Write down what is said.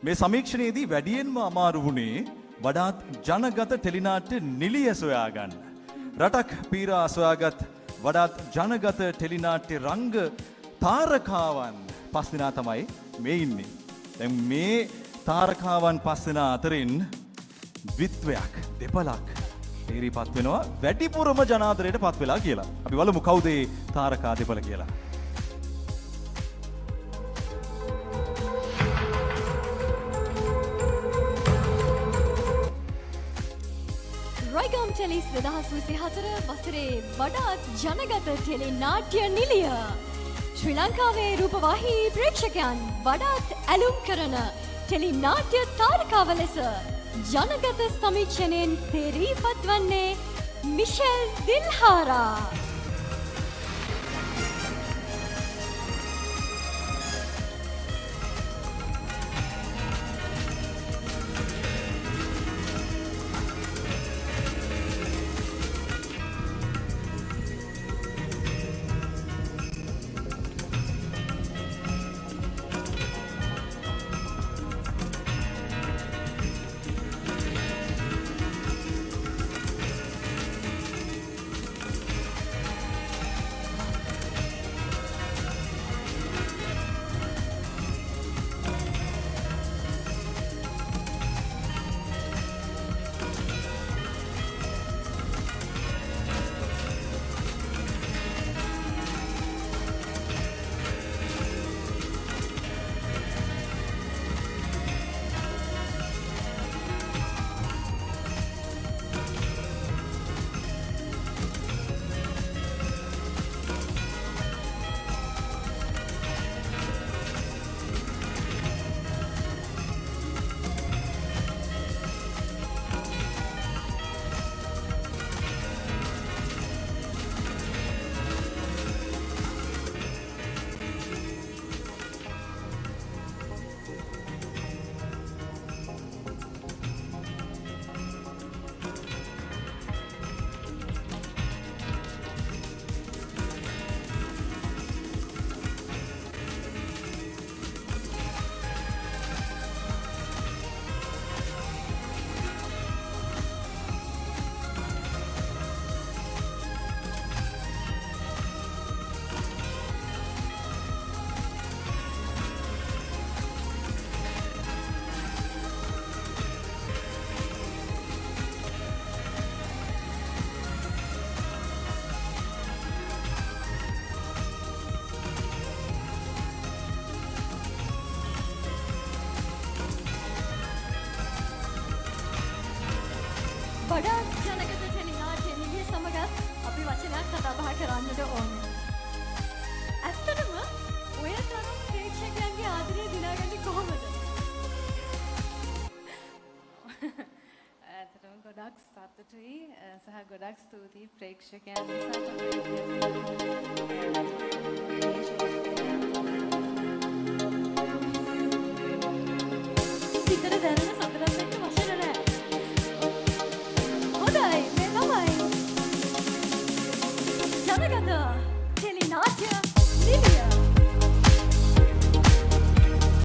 මේ සමීක්ෂණයේදී වැඩියෙන්ම අමාරු වුණේ වඩාත් ජනගත ටෙලිනාට්‍ය නිලිය සොයා ගන්න. රටක් පීරා සොයාගත් වඩාත් ජනගත ටෙලිනාට්‍ය රංග තාරකාවන් 5 දෙනා තමයි මේ ඉන්නේ. දැන් මේ තාරකාවන් 5 දෙනා අතරින් ද්විත්වයක් දෙපලක් තේරීපත් වෙනවා වැඩිපුරම ජනාදරයට පත් වෙලා කියලා. අපි බලමු කවුද ඒ තාරකා දෙපළ කියලා. රයිගම් ටෙලිස් 2024 වසරේ වඩාත් ජනගත ටෙලි නාට්‍ය නිලිය ශ්‍රී ලංකාවේ රූපවාහිනී ප්‍රේක්ෂකයන් වඩාත් ඇලුම් කරන ටෙලි නාට්‍ය තාරකාව ලෙස ජනගත සමීක්ෂණයෙන් තේරීපත් වන්නේ මිෂෙල් දිල්හාරා. වඩාත් ජනගත ටෙලි නාට්‍ය නිලිය සමග අපි වචනයක් කතා බහ කරන්නට ඕනේ. ඇත්තටම ඔය තරම් ප්‍රේක්ෂකයන්ගේ ආදරය දිනාගන්නේ කොහොමද? ඇත්තටම ගොඩක් සතුටුයි සහ ගොඩක් ස්තුතියි ප්‍රේක්ෂකයන් නිසා තමයි